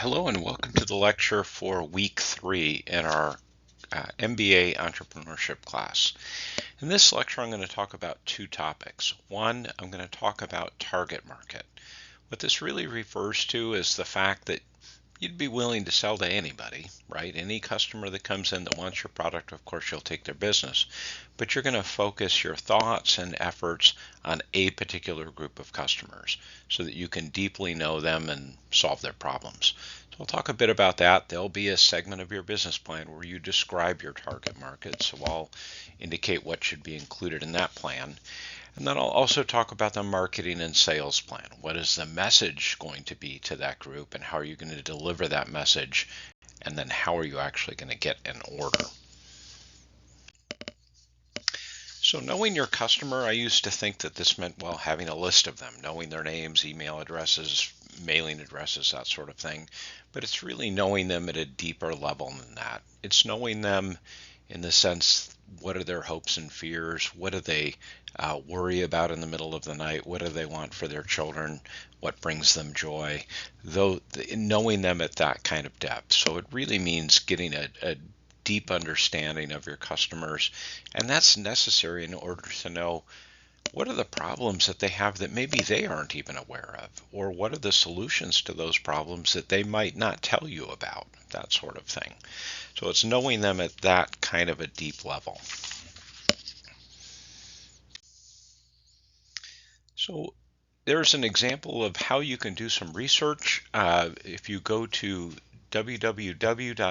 Hello and welcome to the lecture for week 3 in our MBA entrepreneurship class. In this lecture, I'm going to talk about two topics. One, I'm going to talk about target market. What this really refers to is the fact that you'd be willing to sell to anybody, right? Any customer that comes in that wants your product, of course, you'll take their business. But you're going to focus your thoughts and efforts on a particular group of customers so that you can deeply know them and solve their problems. So we'll talk a bit about that. There'll be a segment of your business plan where you describe your target market. So I'll indicate what should be included in that plan. And then I'll also talk about the marketing and sales plan. What is the message going to be to that group, and how are you going to deliver that message, and then how are you actually going to get an order? So knowing your customer, I used to think that this meant, well, having a list of them, knowing their names, email addresses, mailing addresses, that sort of thing. But it's really knowing them at a deeper level than that. It's knowing them in the sense, what are their hopes and fears? What do they worry about in the middle of the night? What do they want for their children? What brings them joy? Though knowing them at that kind of depth. So it really means getting a deep understanding of your customers, and that's necessary in order to know what are the problems that they have that maybe they aren't even aware of, or what are the solutions to those problems that they might not tell you about, that sort of thing. So it's knowing them at that kind of a deep level. So there's an example of how you can do some research. If you go to www.trl.org,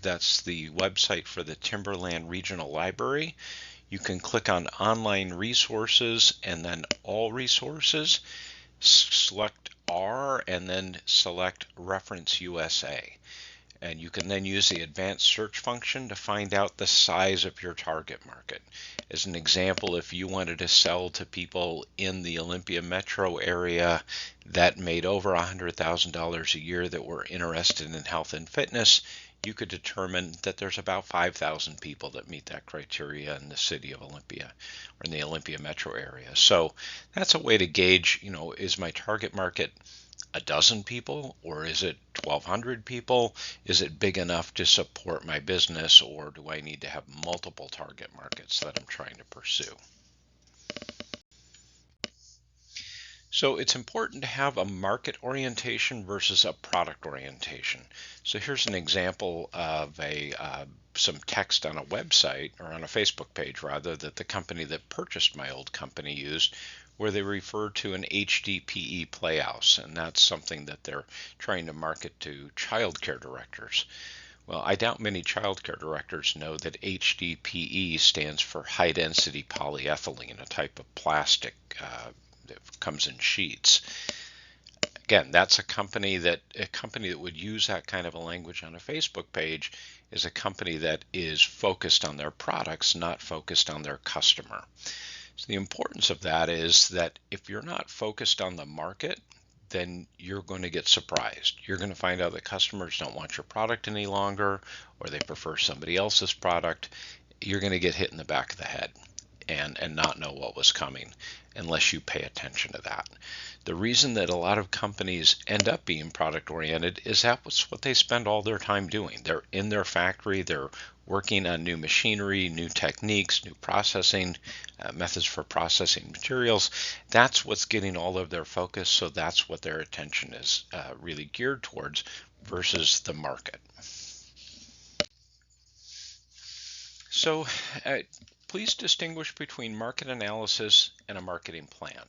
that's the website for the Timberland Regional Library. You can click on Online Resources and then All Resources, select R, and then select Reference USA. And you can then use the advanced search function to find out the size of your target market. As an example, if you wanted to sell to people in the Olympia metro area that made over $100,000 a year that were interested in health and fitness, you could determine that there's about 5,000 people that meet that criteria in the city of Olympia or in the Olympia metro area. So that's a way to gauge, is my target market a dozen people, or is it 1,200 people? Is it big enough to support my business, or do I need to have multiple target markets that I'm trying to pursue? So it's important to have a market orientation versus a product orientation. So here's an example of some text on a website, or on a Facebook page rather, that the company that purchased my old company used, where they refer to an HDPE playhouse, and that's something that they're trying to market to childcare directors. Well, I doubt many childcare directors know that HDPE stands for high density polyethylene, a type of plastic that comes in sheets. Again, that's a company that would use that kind of a language on a Facebook page is a company that is focused on their products, not focused on their customer. So the importance of that is that if you're not focused on the market, then you're going to get surprised. You're going to find out that customers don't want your product any longer, or they prefer somebody else's product. You're going to get hit in the back of the head and not know what was coming unless you pay attention to that. The reason that a lot of companies end up being product oriented is that's what they spend all their time doing. They're in their factory, they're working on new machinery, new techniques, new processing methods for processing materials. That's what's getting all of their focus, so that's what their attention is really geared towards versus the market. So please distinguish between market analysis and a marketing plan.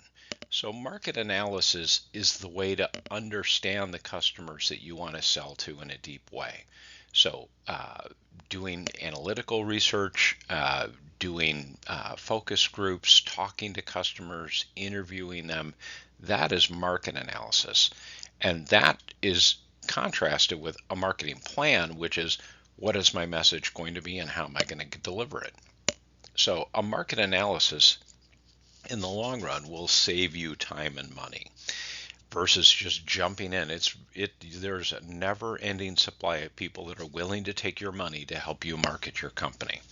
So market analysis is the way to understand the customers that you want to sell to in a deep way. So doing analytical research, doing focus groups, talking to customers, interviewing them, that is market analysis. And that is contrasted with a marketing plan, which is, what is my message going to be and how am I going to deliver it? So a market analysis in the long run will save you time and money versus just jumping in. There's a never-ending supply of people that are willing to take your money to help you market your company.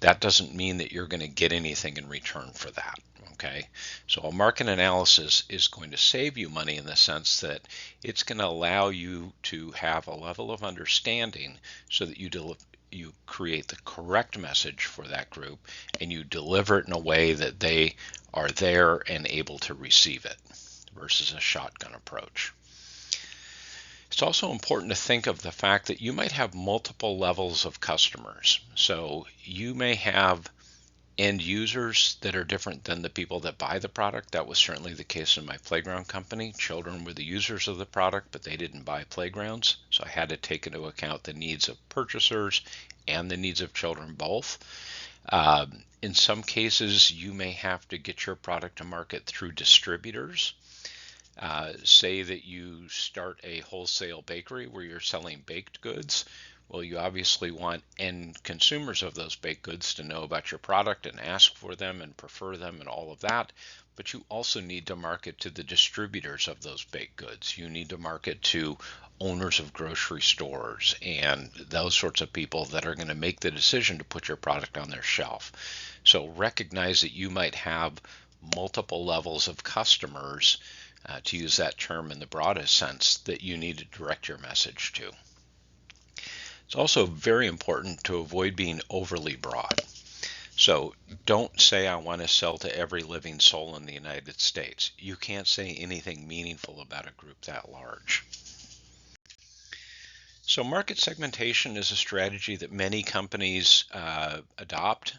That doesn't mean that you're going to get anything in return for that. Okay, so a market analysis is going to save you money in the sense that it's going to allow you to have a level of understanding so that you create the correct message for that group and you deliver it in a way that they are there and able to receive it versus a shotgun approach. It's also important to think of the fact that you might have multiple levels of customers. So you may have end users that are different than the people that buy the product. That was certainly the case in my playground company. Children were the users of the product, but they didn't buy playgrounds. So I had to take into account the needs of purchasers and the needs of children both. In some cases, you may have to get your product to market through distributors. Say that you start a wholesale bakery where you're selling baked goods. Well, you obviously want end consumers of those baked goods to know about your product and ask for them and prefer them and all of that. But you also need to market to the distributors of those baked goods. You need to market to owners of grocery stores and those sorts of people that are going to make the decision to put your product on their shelf. So recognize that you might have multiple levels of customers, to use that term in the broadest sense, that you need to direct your message to. It's also very important to avoid being overly broad. So don't say I want to sell to every living soul in the United States. You can't say anything meaningful about a group that large. So market segmentation is a strategy that many companies adopt,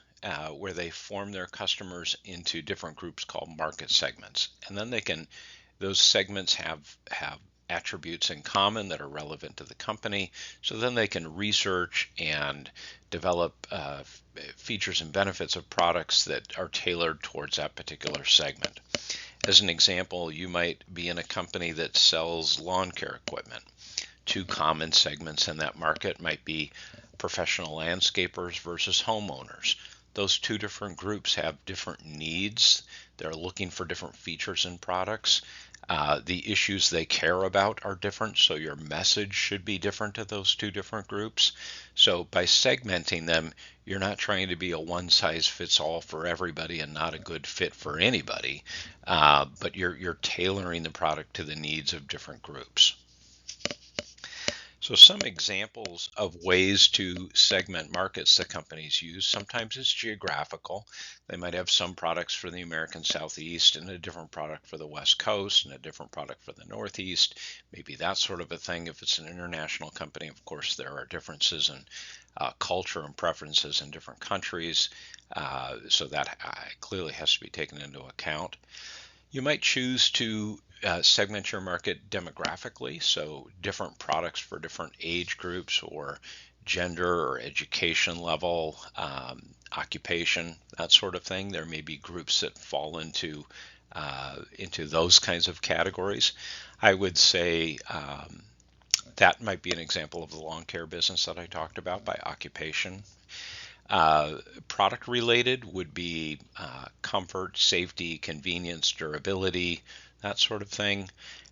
where they form their customers into different groups called market segments. And then those segments have attributes in common that are relevant to the company, so then they can research and develop features and benefits of products that are tailored towards that particular segment. As an example, you might be in a company that sells lawn care equipment. Two common segments in that market might be professional landscapers versus homeowners. Those two different groups have different needs. They're looking for different features and products. The issues they care about are different, so your message should be different to those two different groups. So by segmenting them, you're not trying to be a one-size-fits-all for everybody and not a good fit for anybody, but you're tailoring the product to the needs of different groups. So some examples of ways to segment markets that companies use: sometimes it's geographical. They might have some products for the American Southeast and a different product for the West Coast and a different product for the Northeast. Maybe that sort of a thing. If it's an international company, of course, there are differences in culture and preferences in different countries. So that clearly has to be taken into account. You might choose to segment your market demographically, so different products for different age groups or gender or education level, occupation, that sort of thing. There may be groups that fall into those kinds of categories. I would say that might be an example of the lawn care business that I talked about by occupation. Product related would be comfort, safety, convenience, durability, that sort of thing.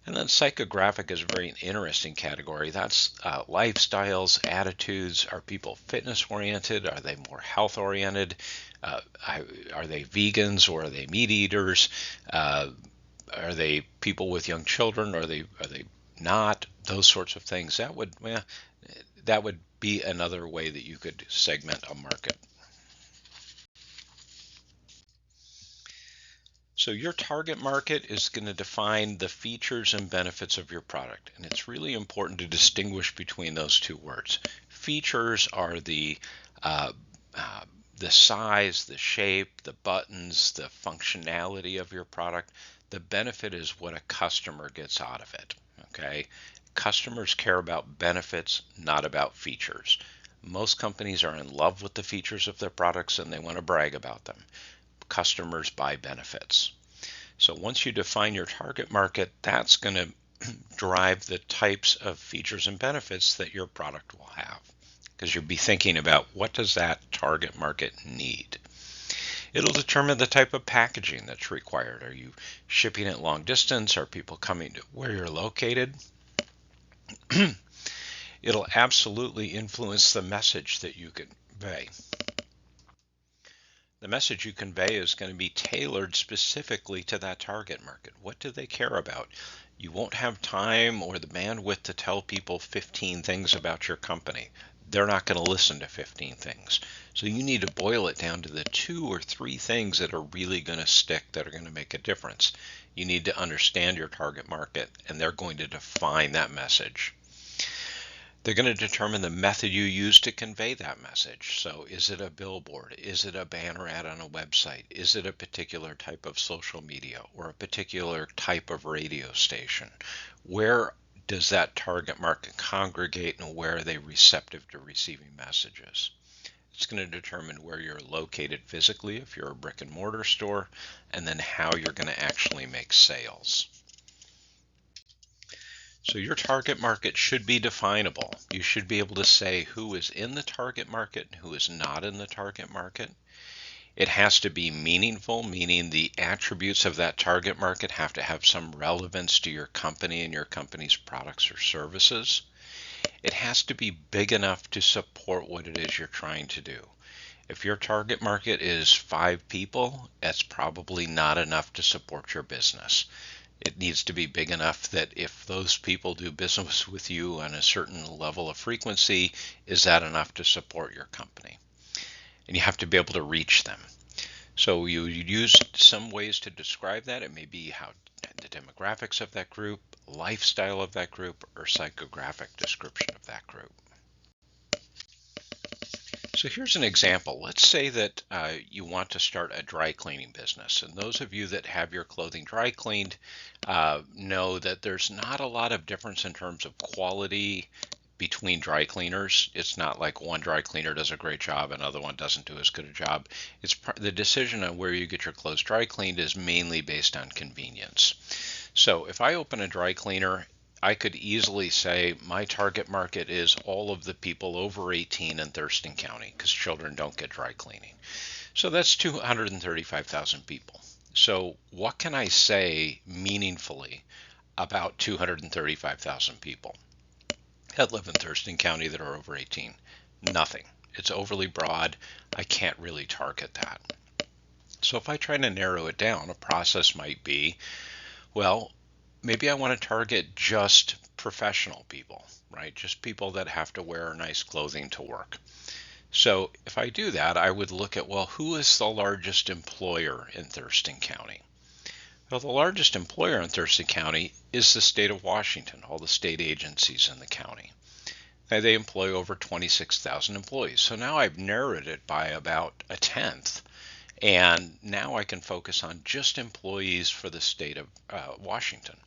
And then psychographic is a very interesting category. That's lifestyles, attitudes. Are people fitness oriented? Are they more health oriented? Are they vegans or are they meat eaters? Are they people with young children? Are they not? Those sorts of things. That would be another way that you could segment a market. So your target market is going to define the features and benefits of your product, and it's really important to distinguish between those two words. Features are the size, the shape, the buttons, the functionality of your product. The benefit is what a customer gets out of it. Okay, customers care about benefits, not about features. Most companies are in love with the features of their products and they want to brag about them. Customers buy benefits. So once you define your target market, that's going to drive the types of features and benefits that your product will have, because you'll be thinking about what does that target market need. It'll determine the type of packaging that's required. Are you shipping it long distance? Are people coming to where you're located? It'll absolutely influence the message that you convey. The message you convey is going to be tailored specifically to that target market. What do they care about? You won't have time or the bandwidth to tell people 15 things about your company. They're not going to listen to 15 things. So you need to boil it down to the 2 or 3 things that are really going to stick, that are going to make a difference. You need to understand your target market, and they're going to define that message. They're going to determine the method you use to convey that message. So is it a billboard? Is it a banner ad on a website? Is it a particular type of social media or a particular type of radio station? Where does that target market congregate, and where are they receptive to receiving messages? It's going to determine where you're located physically if you're a brick and mortar store, and then how you're going to actually make sales. So your target market should be definable. You should be able to say who is in the target market and who is not in the target market. It has to be meaningful, meaning the attributes of that target market have to have some relevance to your company and your company's products or services. It has to be big enough to support what it is you're trying to do. If your target market is 5 people, that's probably not enough to support your business. It needs to be big enough that if those people do business with you on a certain level of frequency, is that enough to support your company? And you have to be able to reach them. So you use some ways to describe that. It may be how the demographics of that group, lifestyle of that group, or psychographic description of that group. So here's an example. Let's say that you want to start a dry cleaning business. And those of you that have your clothing dry cleaned know that there's not a lot of difference in terms of quality between dry cleaners. It's not like one dry cleaner does a great job, another one doesn't do as good a job. It's the decision on where you get your clothes dry cleaned is mainly based on convenience. So if I open a dry cleaner, I could easily say my target market is all of the people over 18 in Thurston County, because children don't get dry cleaning. So that's 235,000 people. So what can I say meaningfully about 235,000 people that live in Thurston County that are over 18? Nothing. It's overly broad. I can't really target that. So if I try to narrow it down, a process might be, well, maybe I want to target just professional people, right? Just people that have to wear nice clothing to work. So if I do that, I would look at, well, who is the largest employer in Thurston County? Well, the largest employer in Thurston County is the state of Washington, all the state agencies in the county. Now, they employ over 26,000 employees. So now I've narrowed it by about a tenth. And now I can focus on just employees for the state of Washington.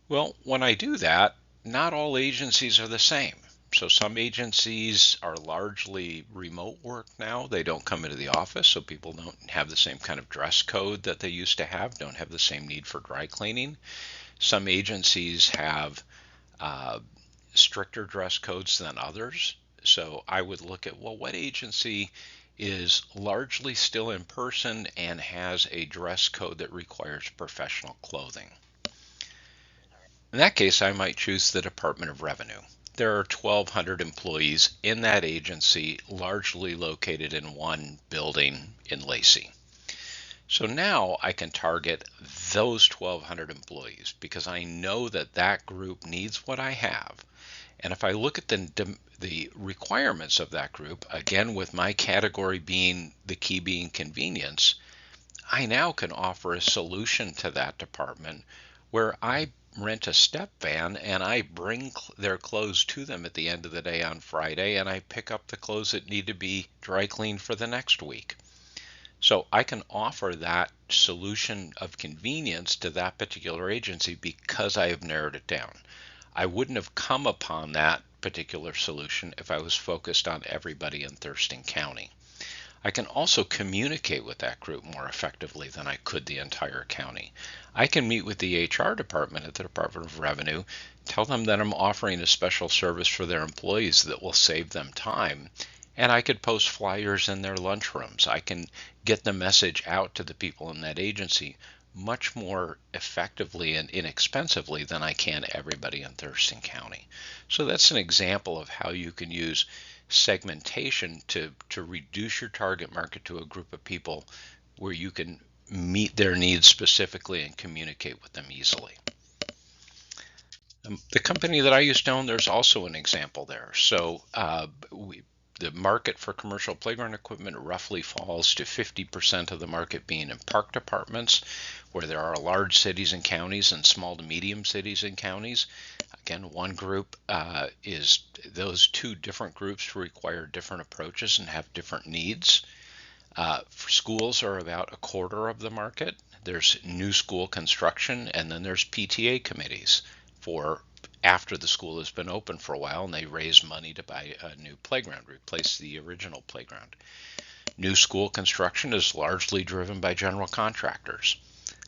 Well, when I do that, not all agencies are the same. So some agencies are largely remote work now. They don't come into the office, so people don't have the same kind of dress code that they used to have, don't have the same need for dry cleaning. Some agencies have stricter dress codes than others. So I would look at, well, what agency is largely still in person and has a dress code that requires professional clothing? In that case, I might choose the Department of Revenue. There are 1,200 employees in that agency, largely located in one building in Lacey. So now I can target those 1,200 employees because I know that that group needs what I have. And if I look at the requirements of that group, again with my category being the key being convenience, I now can offer a solution to that department where I rent a step van and I bring their clothes to them at the end of the day on Friday, and I pick up the clothes that need to be dry cleaned for the next week. So I can offer that solution of convenience to that particular agency because I have narrowed it down. I wouldn't have come upon that particular solution if I was focused on everybody in Thurston County. I can also communicate with that group more effectively than I could the entire county. I can meet with the HR department at the Department of Revenue, tell them that I'm offering a special service for their employees that will save them time, and I could post flyers in their lunchrooms. I can get the message out to the people in that agency much more effectively and inexpensively than I can everybody in Thurston County. So that's an example of how you can use segmentation to reduce your target market to a group of people where you can meet their needs specifically and communicate with them easily. The company that I used to own, there's also an example there. So the market for commercial playground equipment roughly falls to 50% of the market being in park departments, where there are large cities and counties and small to medium cities and counties. Again, one group is those two different groups require different approaches and have different needs. For schools are about a quarter of the market. There's new school construction, and then there's PTA committees for after the school has been open for a while and they raise money to buy a new playground, replace the original playground. New school construction is largely driven by general contractors.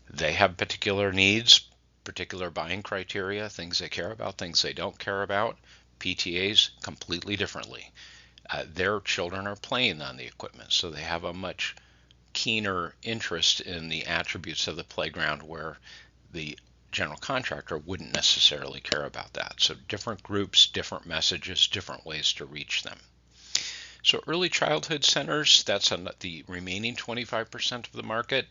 They have particular needs, particular buying criteria, things they care about, things they don't care about. PTAs completely differently. Their children are playing on the equipment, so they have a much keener interest in the attributes of the playground where the general contractor wouldn't necessarily care about that. So different groups, different messages, different ways to reach them. So early childhood centers, that's on the remaining 25% of the market.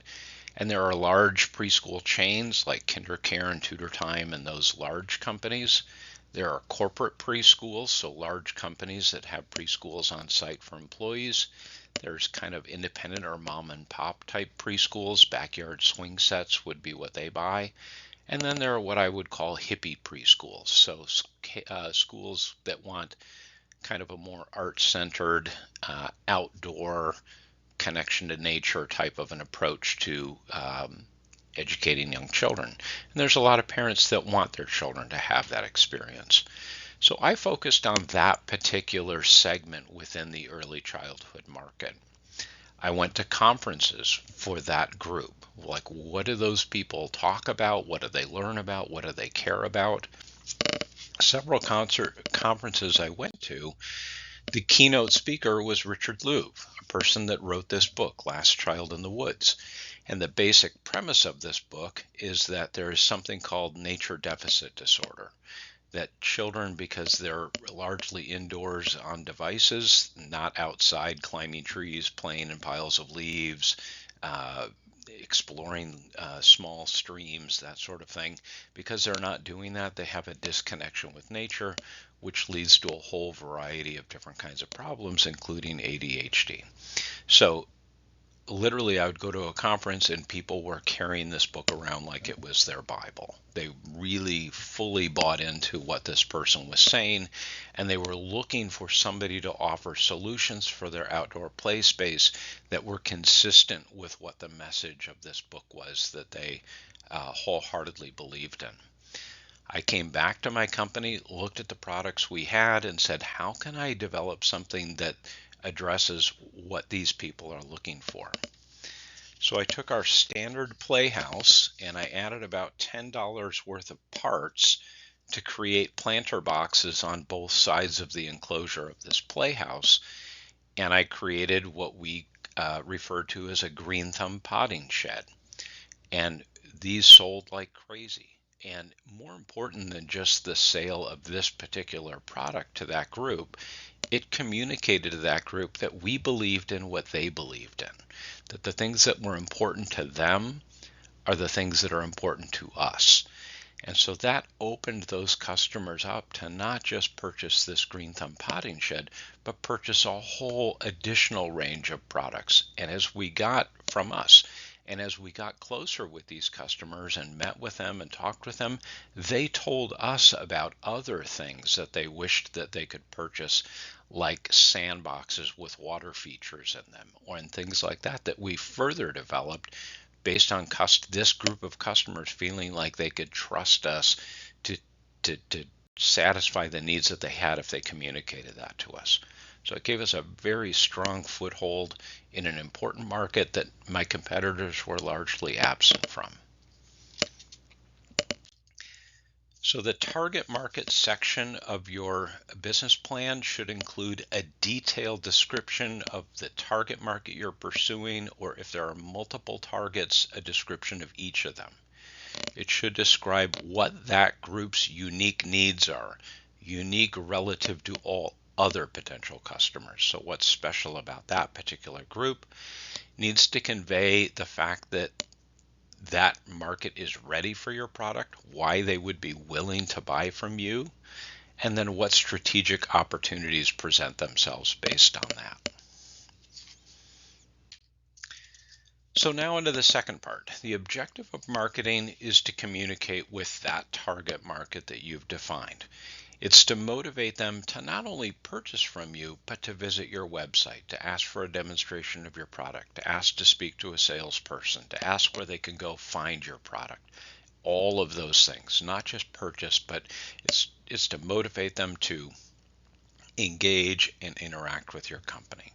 And there are large preschool chains like KinderCare and Tutor Time and those large companies. There are corporate preschools, so large companies that have preschools on site for employees. There's kind of independent or mom and pop type preschools. Backyard swing sets would be what they buy. And then there are what I would call hippie preschools, so schools that want kind of a more art-centered, outdoor connection to nature type of an approach to educating young children. And there's a lot of parents that want their children to have that experience. So I focused on that particular segment within the early childhood market. I went to conferences for that group. Like, what do those people talk about? What do they learn about? What do they care about? Several conferences I went to, the keynote speaker was Richard Louv, a person that wrote this book, Last Child in the Woods. And the basic premise of this book is that there is something called nature deficit disorder. That children, because they're largely indoors on devices, not outside climbing trees, playing in piles of leaves, exploring small streams, that sort of thing, because they're not doing that, they have a disconnection with nature, which leads to a whole variety of different kinds of problems, including ADHD. So literally, I would go to a conference and people were carrying this book around like it was their Bible. They really fully bought into what this person was saying, and they were looking for somebody to offer solutions for their outdoor play space that were consistent with what the message of this book was that they wholeheartedly believed in. I came back to my company, looked at the products we had, and said, how can I develop something that addresses what these people are looking for? So I took our standard playhouse and I added about $10 worth of parts to create planter boxes on both sides of the enclosure of this playhouse. And I created what we refer to as a green thumb potting shed. And these sold like crazy. And more important than just the sale of this particular product to that group, it communicated to that group that we believed in what they believed in, that the things that were important to them are the things that are important to us. And so that opened those customers up to not just purchase this green thumb potting shed, but purchase a whole additional range of products. And as we got from us, and as we got closer with these customers and met with them and talked with them, they told us about other things that they wished that they could purchase, like sandboxes with water features in them, and things like that, that we further developed based on this group of customers feeling like they could trust us to satisfy the needs that they had if they communicated that to us. So it gave us a very strong foothold in an important market that my competitors were largely absent from. So the target market section of your business plan should include a detailed description of the target market you're pursuing, or if there are multiple targets, a description of each of them. It should describe what that group's unique needs are, unique relative to all other potential customers. So what's special about that particular group needs to convey the fact that that market is ready for your product, why they would be willing to buy from you, and then what strategic opportunities present themselves based on that. So now into the second part. The objective of marketing is to communicate with that target market that you've defined. It's to motivate them to not only purchase from you, but to visit your website, to ask for a demonstration of your product, to ask to speak to a salesperson, to ask where they can go find your product. All of those things, not just purchase, but it's to motivate them to engage and interact with your company.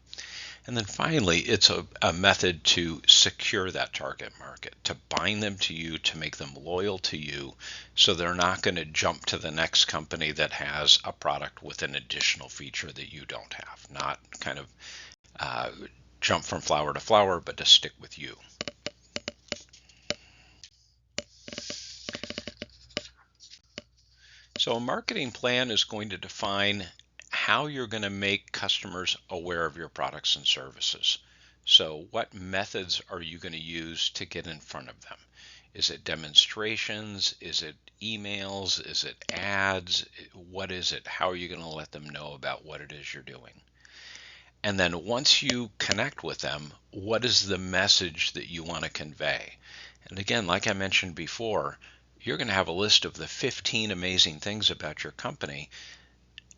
And then finally, it's a method to secure that target market, to bind them to you, to make them loyal to you, so they're not going to jump to the next company that has a product with an additional feature that you don't have. Not kind of jump from flower to flower, but to stick with you. So a marketing plan is going to define how you're going to make customers aware of your products and services. So what methods are you going to use to get in front of them? Is it demonstrations? Is it emails? Is it ads? What is it? How are you going to let them know about what it is you're doing? And then once you connect with them, what is the message that you want to convey? And again, like I mentioned before, you're going to have a list of the 15 amazing things about your company.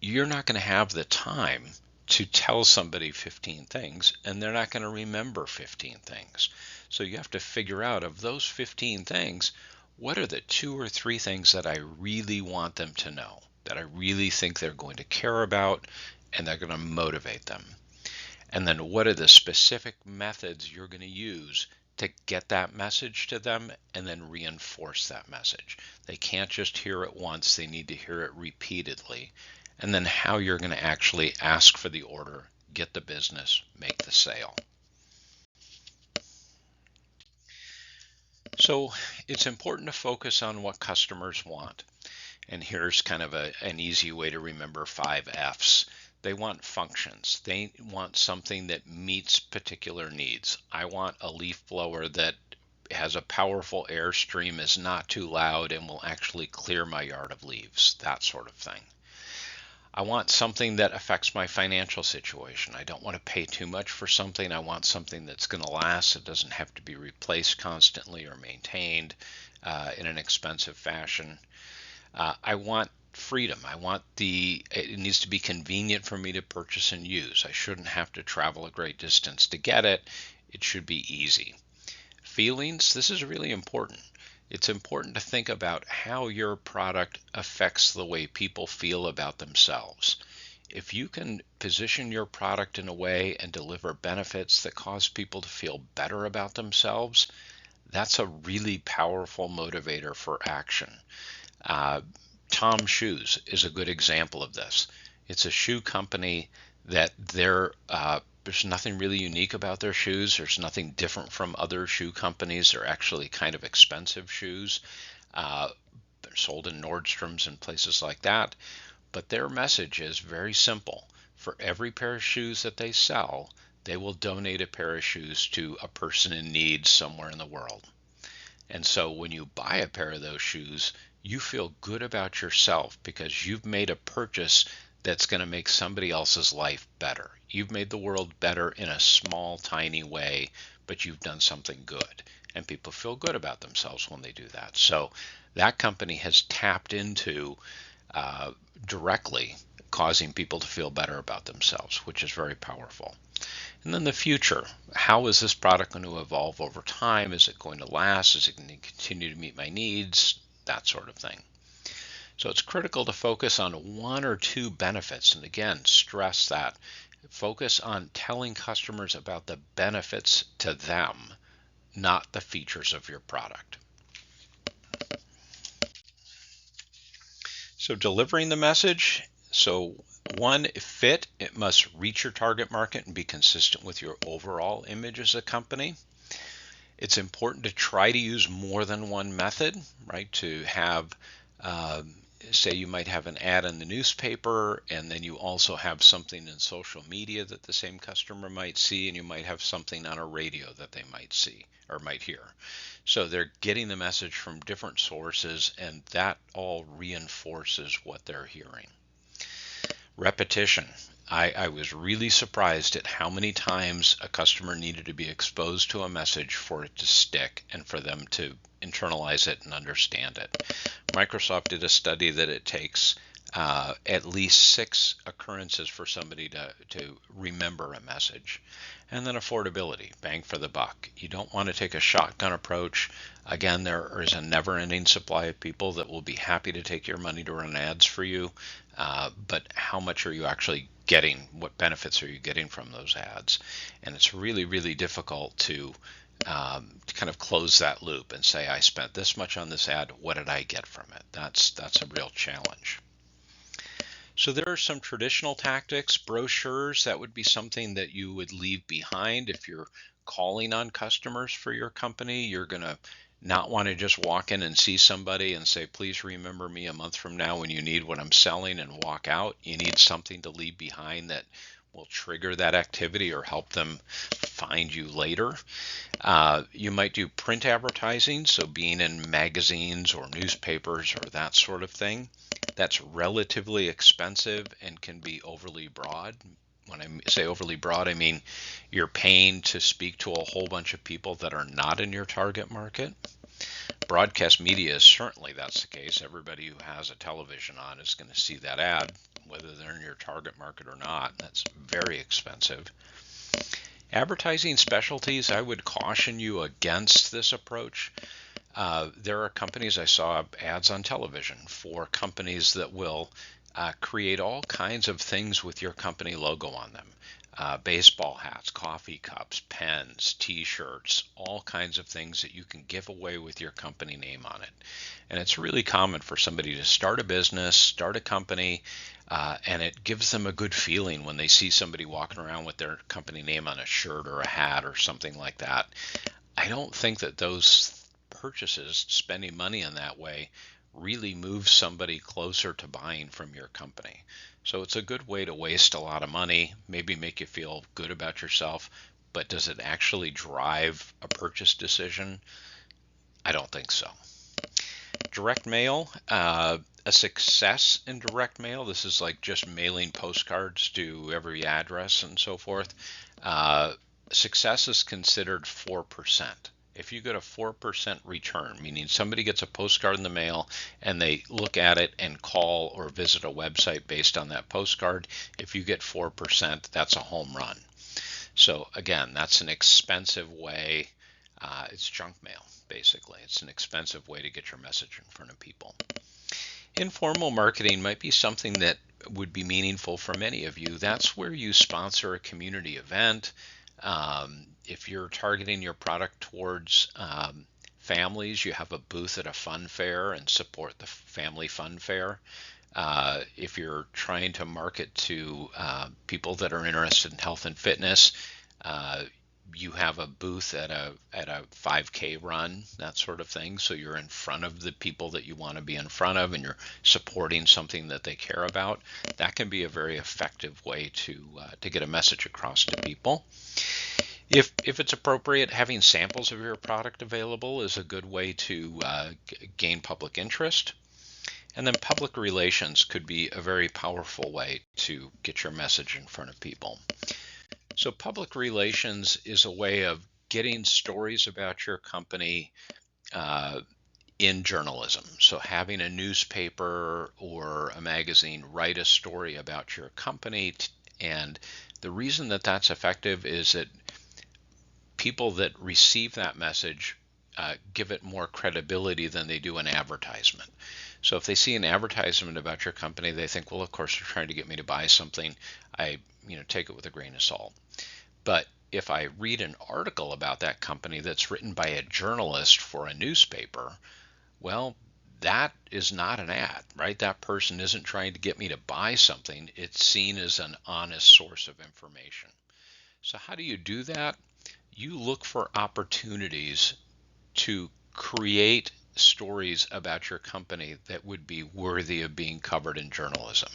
You're not going to have the time to tell somebody 15 things, and they're not going to remember 15 things. So you have to figure out, of those 15 things, what are the 2 or 3 things that I really want them to know, that I really think they're going to care about, and they're going to motivate them. And then what are the specific methods you're going to use to get that message to them and then reinforce that message. They can't just hear it once, they need to hear it repeatedly. And then how you're going to actually ask for the order, get the business, make the sale. So it's important to focus on what customers want. And here's kind of an easy way to remember 5 F's. They want functions. They want something that meets particular needs. I want a leaf blower that has a powerful airstream, is not too loud, and will actually clear my yard of leaves, that sort of thing. I want something that affects my financial situation. I don't want to pay too much for something. I want something that's going to last. It doesn't have to be replaced constantly or maintained in an expensive fashion. I want freedom. It needs to be convenient for me to purchase and use. I shouldn't have to travel a great distance to get it. It should be easy. Feelings, this is really important. It's important to think about how your product affects the way people feel about themselves. If you can position your product in a way and deliver benefits that cause people to feel better about themselves, that's a really powerful motivator for action. Tom Shoes is a good example of this. It's a shoe company that there's nothing really unique about their shoes. There's nothing different from other shoe companies. They're actually kind of expensive shoes. They're sold in Nordstrom's and places like that. But their message is very simple. For every pair of shoes that they sell, they will donate a pair of shoes to a person in need somewhere in the world. And so when you buy a pair of those shoes, you feel good about yourself because you've made a purchase that's going to make somebody else's life better. You've made the world better in a small, tiny way, but you've done something good. And people feel good about themselves when they do that. So that company has tapped into directly causing people to feel better about themselves, which is very powerful. And then the future. How is this product going to evolve over time? Is it going to last? Is it going to continue to meet my needs? That sort of thing. So it's critical to focus on 1 or 2 benefits. And again, stress that. Focus on telling customers about the benefits to them, not the features of your product. So delivering the message. So 1, fit. It must reach your target market and be consistent with your overall image as a company. It's important to try to use more than one method, right? To have say you might have an ad in the newspaper, and then you also have something in social media that the same customer might see, and you might have something on a radio that they might see or might hear. So they're getting the message from different sources, and that all reinforces what they're hearing. Repetition. I was really surprised at how many times a customer needed to be exposed to a message for it to stick and for them to internalize it and understand it. Microsoft did a study that it takes at least 6 occurrences for somebody to remember a message. And then affordability, bang for the buck. You don't want to take a shotgun approach. Again, there is a never-ending supply of people that will be happy to take your money to run ads for you, but how much are you actually getting? What benefits are you getting from those ads? And it's really, really difficult to kind of close that loop and say, I spent this much on this ad, what did I get from it? That's a real challenge. So there are some traditional tactics. Brochures, that would be something that you would leave behind if you're calling on customers for your company. You're going to not want to just walk in and see somebody and say, please remember me a month from now when you need what I'm selling, and walk out. You need something to leave behind that will trigger that activity or help them find you later. You might do print advertising, so being in magazines or newspapers or that sort of thing. That's relatively expensive and can be overly broad. When I say overly broad, I mean you're paying to speak to a whole bunch of people that are not in your target market. Broadcast media is certainly that's the case. Everybody who has a television on is going to see that ad, whether they're in your target market or not. That's very expensive. Advertising specialties, I would caution you against this approach. There are companies, I saw ads on television for companies that will create all kinds of things with your company logo on them. Baseball hats, coffee cups, pens, t-shirts, all kinds of things that you can give away with your company name on it. And it's really common for somebody to start a business, start a company, and it gives them a good feeling when they see somebody walking around with their company name on a shirt or a hat or something like that. I don't think that those purchases, spending money in that way, really moves somebody closer to buying from your company. So it's a good way to waste a lot of money, maybe make you feel good about yourself, but does it actually drive a purchase decision? I don't think so. Direct mail, a success in direct mail. This is like just mailing postcards to every address and so forth. Success is considered 4%. If you get a 4% return, meaning somebody gets a postcard in the mail and they look at it and call or visit a website based on that postcard, if you get 4%, that's a home run. So again, that's an expensive way. It's junk mail, basically. It's an expensive way to get your message in front of people. Informal marketing might be something that would be meaningful for many of you. That's where you sponsor a community event. If you're targeting your product towards families, you have a booth at a fun fair and support the family fun fair. If you're trying to market to people that are interested in health and fitness, you have a booth at a 5K run, that sort of thing. So you're in front of the people that you want to be in front of, and you're supporting something that they care about. That can be a very effective way to get a message across to people. If it's appropriate, having samples of your product available is a good way to gain public interest. And then public relations could be a very powerful way to get your message in front of people. So public relations is a way of getting stories about your company in journalism. So having a newspaper or a magazine write a story about your company. And the reason that that's effective is that people that receive that message give it more credibility than they do an advertisement. So if they see an advertisement about your company, they think, well, of course, they're trying to get me to buy something. I take it with a grain of salt. But if I read an article about that company that's written by a journalist for a newspaper, well, that is not an ad, right? That person isn't trying to get me to buy something. It's seen as an honest source of information. So how do you do that? You look for opportunities to create stories about your company that would be worthy of being covered in journalism.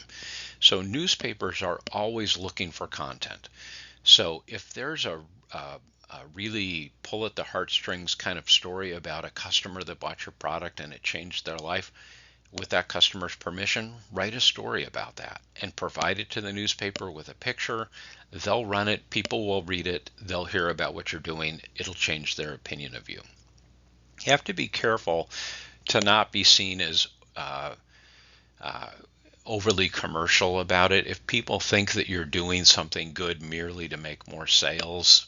So newspapers are always looking for content. So if there's a really pull at the heartstrings kind of story about a customer that bought your product and it changed their life, with that customer's permission, write a story about that and provide it to the newspaper with a picture. They'll run it, people will read it, they'll hear about what you're doing, it'll change their opinion of you. You have to be careful to not be seen as overly commercial about it. If people think that you're doing something good merely to make more sales,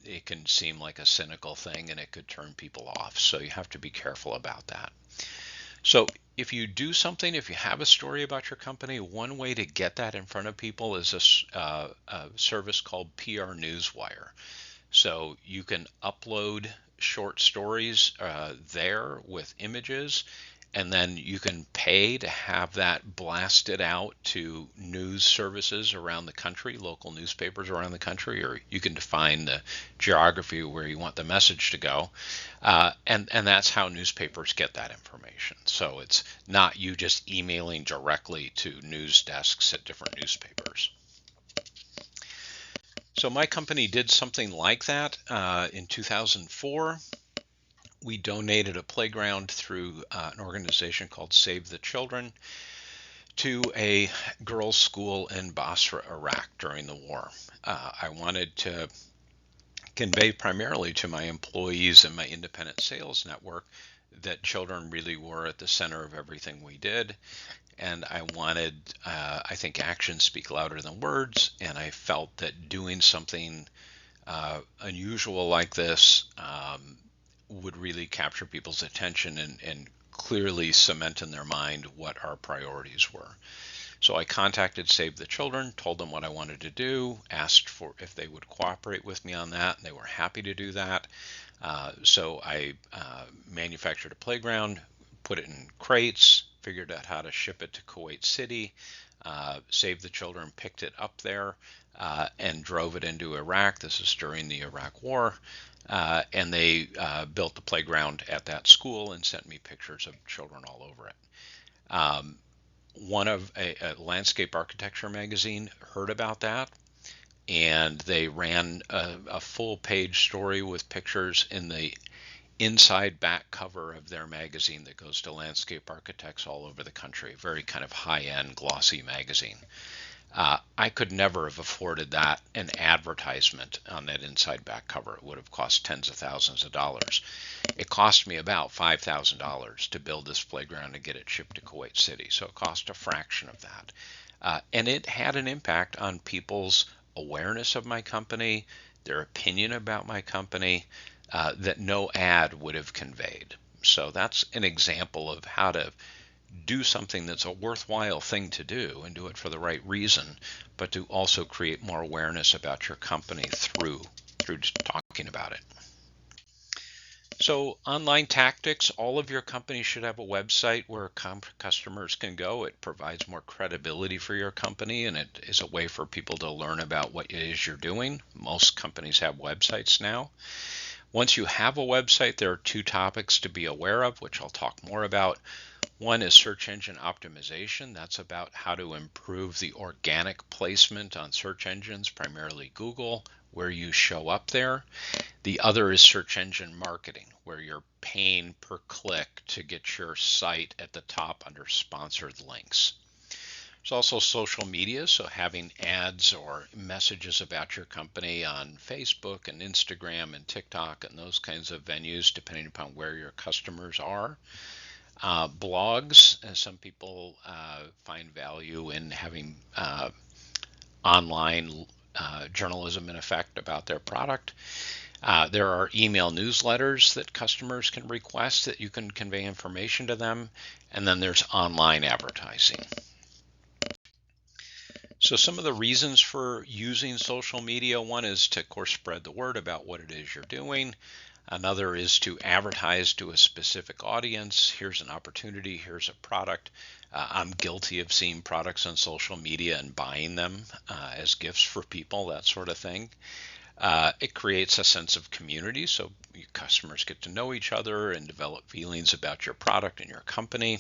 it can seem like a cynical thing and it could turn people off. So you have to be careful about that. So if you do something, if you have a story about your company, one way to get that in front of people is a service called PR Newswire. So you can upload short stories there with images, and then you can pay to have that blasted out to news services around the country, local newspapers around the country, or you can define the geography where you want the message to go. And that's how newspapers get that information. So it's not you just emailing directly to news desks at different newspapers. So my company did something like that in 2004. We donated a playground through an organization called Save the Children to a girls' school in Basra, Iraq during the war. I wanted to convey primarily to my employees and my independent sales network that children really were at the center of everything we did. And I wanted, I think actions speak louder than words, and I felt that doing something unusual like this would really capture people's attention and clearly cement in their mind what our priorities were. So I contacted Save the Children, told them what I wanted to do, asked for if they would cooperate with me on that, and they were happy to do that. So I manufactured a playground, put it in crates, figured out how to ship it to Kuwait City. Save the Children picked it up there and drove it into Iraq. This is during the Iraq War. And they built the playground at that school and sent me pictures of children all over it. One of a landscape architecture magazine heard about that, and they ran a full page story with pictures in the inside back cover of their magazine that goes to landscape architects all over the country. Very kind of high-end glossy magazine. I could never have afforded that an advertisement on that inside back cover. It would have cost tens of thousands of dollars. It cost me about $5,000 to build this playground and get it shipped to Kuwait City. So it cost a fraction of that. And it had an impact on people's awareness of my company, their opinion about my company, that no ad would have conveyed. So that's an example of how to do something that's a worthwhile thing to do and do it for the right reason, but to also create more awareness about your company through just talking about it. So online tactics, all of your companies should have a website where customers can go. It provides more credibility for your company, and it is a way for people to learn about what it is you're doing. Most companies have websites now. Once you have a website, there are two topics to be aware of, which I'll talk more about. One is search engine optimization. That's about how to improve the organic placement on search engines, primarily Google, where you show up there. The other is search engine marketing, where you're paying per click to get your site at the top under sponsored links. There's also social media, so having ads or messages about your company on Facebook and Instagram and TikTok and those kinds of venues, depending upon where your customers are. Blogs, some people find value in having online journalism in effect about their product. There are email newsletters that customers can request that you can convey information to them. And then there's online advertising. So some of the reasons for using social media, one is to, of course, spread the word about what it is you're doing. Another is to advertise to a specific audience. Here's an opportunity, here's a product. I'm guilty of seeing products on social media and buying them as gifts for people, that sort of thing. It creates a sense of community, so your customers get to know each other and develop feelings about your product and your company.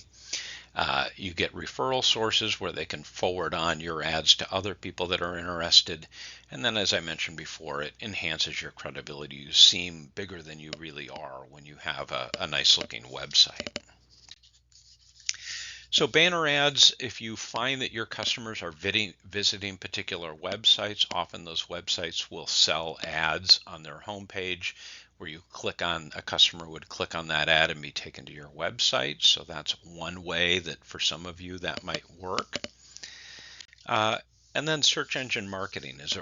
You get referral sources where they can forward on your ads to other people that are interested. And then, as I mentioned before, it enhances your credibility. You seem bigger than you really are when you have a nice looking website. So banner ads, if you find that your customers are visiting particular websites, often those websites will sell ads on their homepage where you click on, a customer would click on that ad and be taken to your website. So that's one way that for some of you that might work. And then search engine marketing is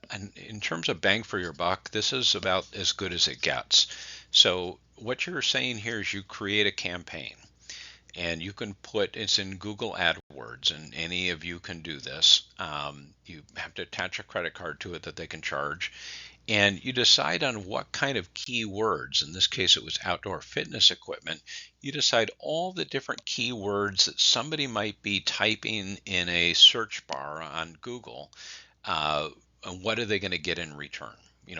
and in terms of bang for your buck, this is about as good as it gets. So what you're saying here is you create a campaign. And you can put, it's in Google AdWords, and any of you can do this. You have to attach a credit card to it that they can charge. And you decide on what kind of keywords, in this case it was outdoor fitness equipment, you decide all the different keywords that somebody might be typing in a search bar on Google, and what are they going to get in return?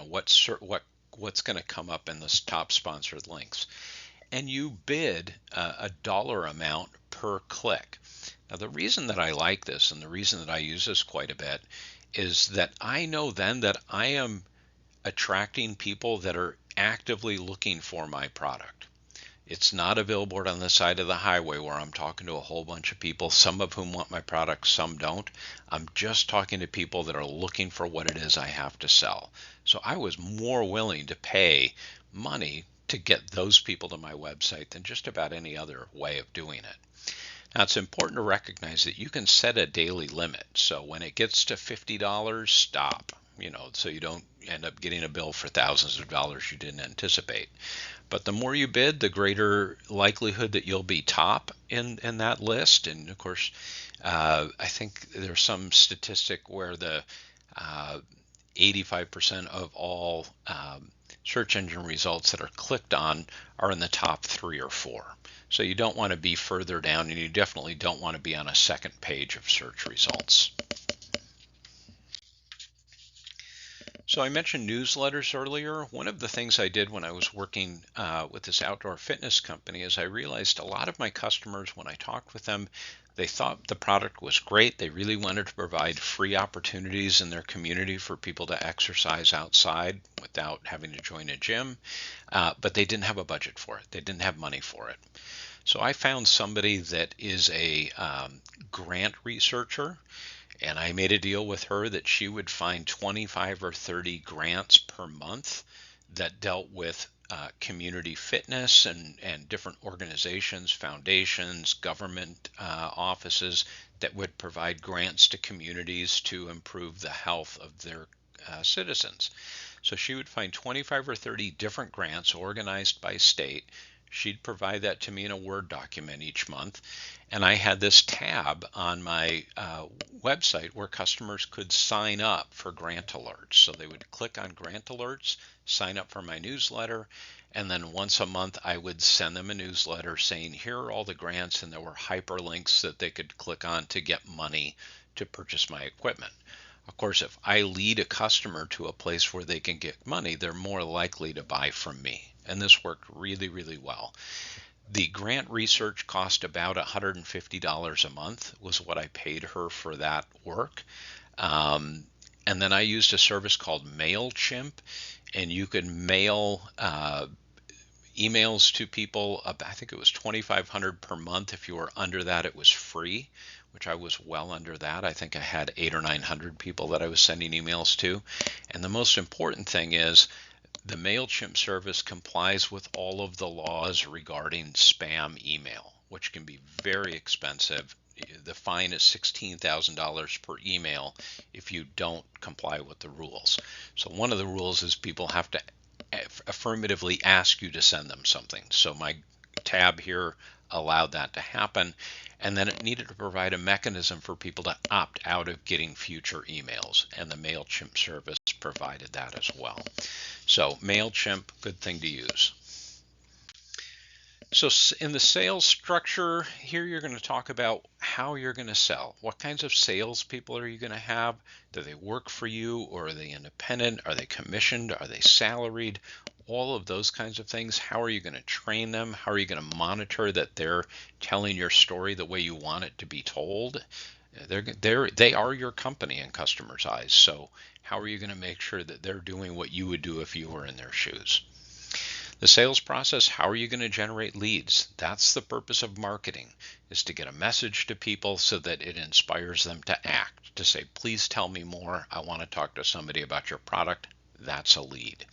What's going to come up in the top sponsored links? And you bid a dollar amount per click. Now, the reason that I like this and the reason that I use this quite a bit is that I know then that I am attracting people that are actively looking for my product. It's not a billboard on the side of the highway where I'm talking to a whole bunch of people, some of whom want my product, some don't. I'm just talking to people that are looking for what it is I have to sell. So I was more willing to pay money to get those people to my website than just about any other way of doing it. Now, it's important to recognize that you can set a daily limit. So when it gets to $50, stop, so you don't end up getting a bill for thousands of dollars you didn't anticipate. But the more you bid, the greater likelihood that you'll be top in that list. And of course, I think there's some statistic where the 85% of all search engine results that are clicked on are in the top 3 or 4. So you don't want to be further down, and you definitely don't want to be on a second page of search results. So I mentioned newsletters earlier. One of the things I did when I was working with this outdoor fitness company is I realized a lot of my customers, when I talked with them, they thought the product was great. They really wanted to provide free opportunities in their community for people to exercise outside without having to join a gym, but they didn't have a budget for it. They didn't have money for it. So I found somebody that is a grant researcher, and I made a deal with her that she would find 25 or 30 grants per month that dealt with community fitness and different organizations, foundations, government offices that would provide grants to communities to improve the health of their citizens. So she would find 25 or 30 different grants organized by state. She'd provide that to me in a Word document each month. And I had this tab on my website where customers could sign up for grant alerts. So they would click on grant alerts, sign up for my newsletter, and then once a month I would send them a newsletter saying, here are all the grants, and there were hyperlinks that they could click on to get money to purchase my equipment. Of course, if I lead a customer to a place where they can get money, they're more likely to buy from me. And this worked really, really well. The grant research cost about $150 a month was what I paid her for that work. And then I used a service called MailChimp, and you could mail emails to people. I think it was $2,500 per month. If you were under that, it was free, which I was well under that. I think I had 800 or 900 people that I was sending emails to. And the most important thing is the MailChimp service complies with all of the laws regarding spam email, which can be very expensive. The fine is $16,000 per email if you don't comply with the rules. So one of the rules is people have to affirmatively ask you to send them something. So my tab here allowed that to happen. And then it needed to provide a mechanism for people to opt out of getting future emails. And the MailChimp service provided that as well. So MailChimp, good thing to use. So in the sales structure here, you're going to talk about how you're going to sell. What kinds of salespeople are you going to have? Do they work for you, or are they independent? Are they commissioned? Are they salaried? All of those kinds of things. How are you going to train them? How are you going to monitor that they're telling your story the way you want it to be told? They are your company in customers' eyes. So how are you going to make sure that they're doing what you would do if you were in their shoes? The sales process, how are you going to generate leads? That's the purpose of marketing, is to get a message to people so that it inspires them to act, to say, please tell me more. I want to talk to somebody about your product. That's a lead.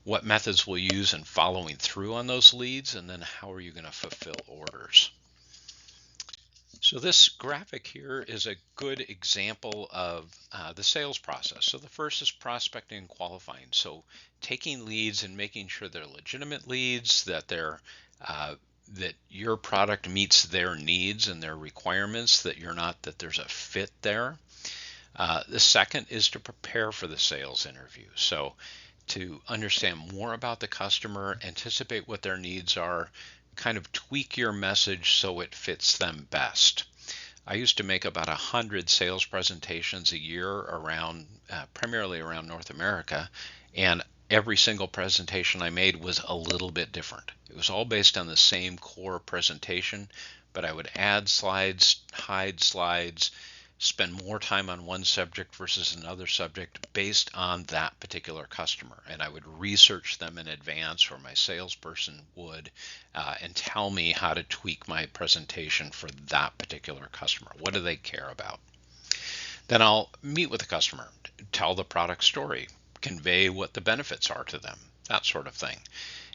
What methods will you use in following through on those leads? And then how are you going to fulfill orders? So this graphic here is a good example of the sales process. So the first is prospecting and qualifying. So taking leads and making sure they're legitimate leads, that they're that your product meets their needs and their requirements, that there's a fit there. The second is to prepare for the sales interview. So to understand more about the customer, anticipate what their needs are, kind of tweak your message so it fits them best. I used to make about 100 sales presentations a year around, primarily around North America, and every single presentation I made was a little bit different. It was all based on the same core presentation, but I would add slides, hide slides, spend more time on one subject versus another subject based on that particular customer. And I would research them in advance, or my salesperson would, and tell me how to tweak my presentation for that particular customer. What do they care about? Then I'll meet with the customer, tell the product story, convey what the benefits are to them, that sort of thing.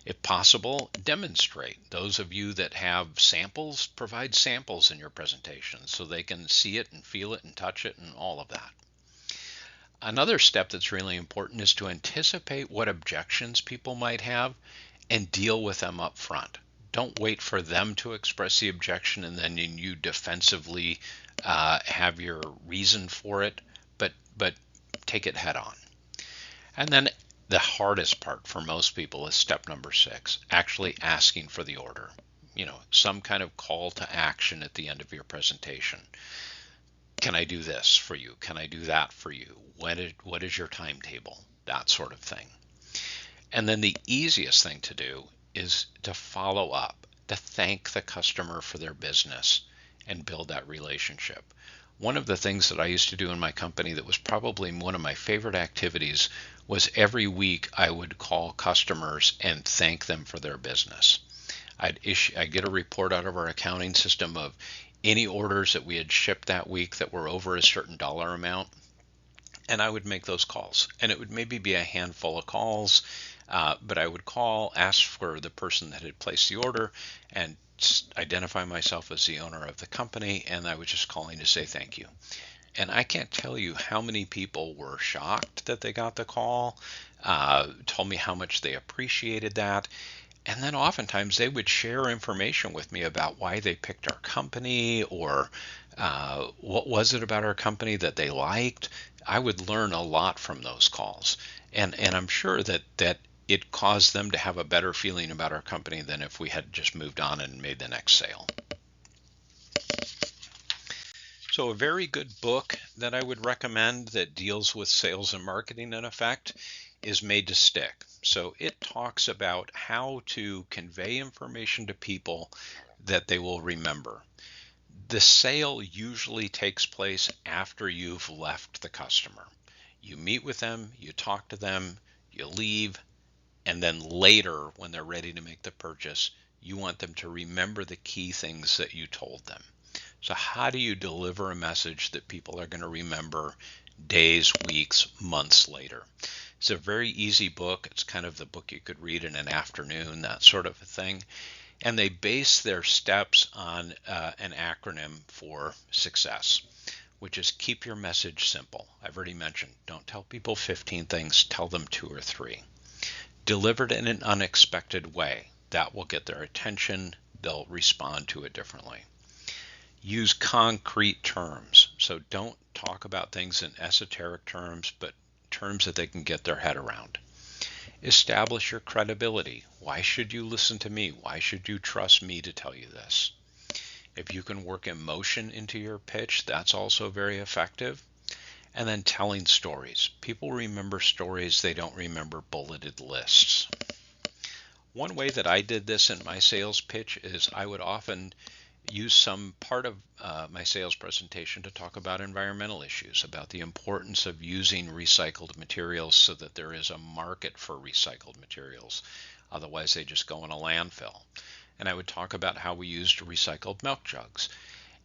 If possible, demonstrate. Those of you that have samples, provide samples in your presentation so they can see it and feel it and touch it and all of that. Another step that's really important is to anticipate what objections people might have and deal with them up front. Don't wait for them to express the objection and then you defensively have your reason for it, but take it head on. And then the hardest part for most people is step number 6, actually asking for the order. Some kind of call to action at the end of your presentation. Can I do this for you? Can I do that for you? What is your timetable? That sort of thing. And then the easiest thing to do is to follow up, to thank the customer for their business and build that relationship. One of the things that I used to do in my company that was probably one of my favorite activities was every week I would call customers and thank them for their business. I'd get a report out of our accounting system of any orders that we had shipped that week that were over a certain dollar amount, and I would make those calls. And it would maybe be a handful of calls, but I would call, ask for the person that had placed the order, and identify myself as the owner of the company, and I was just calling to say thank you. And I can't tell you how many people were shocked that they got the call, told me how much they appreciated that. And then oftentimes they would share information with me about why they picked our company, or what was it about our company that they liked. I would learn a lot from those calls. And I'm sure that it caused them to have a better feeling about our company than if we had just moved on and made the next sale. So a very good book that I would recommend that deals with sales and marketing in effect is Made to Stick. So it talks about how to convey information to people that they will remember. The sale usually takes place after you've left the customer. You meet with them, you talk to them, you leave, and then later when they're ready to make the purchase, you want them to remember the key things that you told them. So how do you deliver a message that people are going to remember days, weeks, months later? It's a very easy book. It's kind of the book you could read in an afternoon, that sort of a thing. And they base their steps on an acronym for success, which is keep your message simple. I've already mentioned, don't tell people 15 things, tell them 2 or 3. Delivered in an unexpected way. That will get their attention. They'll respond to it differently. Use concrete terms. So don't talk about things in esoteric terms, but terms that they can get their head around. Establish your credibility. Why should you listen to me? Why should you trust me to tell you this? If you can work emotion into your pitch, that's also very effective. And then telling stories. People remember stories, they don't remember bulleted lists. One way that I did this in my sales pitch is I would often use some part of my sales presentation to talk about environmental issues, about the importance of using recycled materials so that there is a market for recycled materials. Otherwise, they just go in a landfill. And I would talk about how we used recycled milk jugs.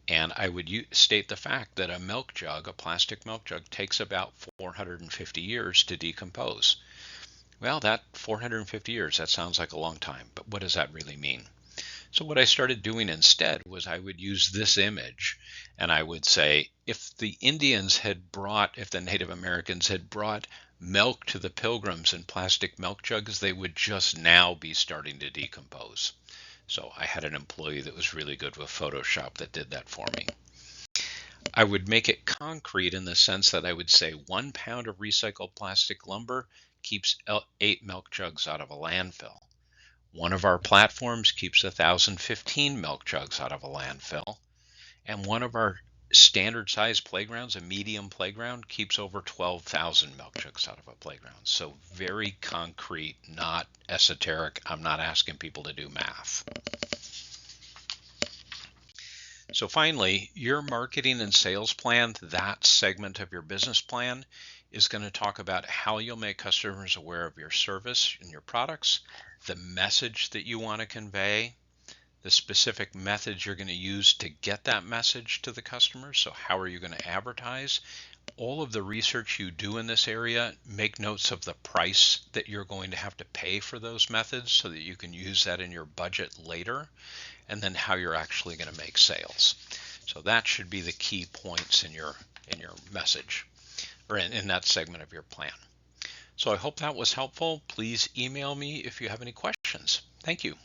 And I would state the fact that a milk jug, a plastic milk jug, takes about 450 years to decompose. Well, that 450 years, that sounds like a long time, but what does that really mean? So what I started doing instead was I would use this image and I would say, if the Native Americans had brought milk to the Pilgrims in plastic milk jugs, they would just now be starting to decompose. So I had an employee that was really good with Photoshop that did that for me. I would make it concrete in the sense that I would say 1 pound of recycled plastic lumber keeps 8 milk jugs out of a landfill. One of our platforms keeps 1,015 milk jugs out of a landfill. And one of our standard size playgrounds, a medium playground, keeps over 12,000 milk jugs out of a playground. So very concrete, not esoteric. I'm not asking people to do math. So finally, your marketing and sales plan, that segment of your business plan, is going to talk about how you'll make customers aware of your service and your products, the message that you want to convey, the specific methods you're going to use to get that message to the customer. So how are you going to advertise? All of the research you do in this area, make notes of the price that you're going to have to pay for those methods so that you can use that in your budget later, and then how you're actually going to make sales. So that should be the key points in your message, or in that segment of your plan. So I hope that was helpful. Please email me if you have any questions. Thank you.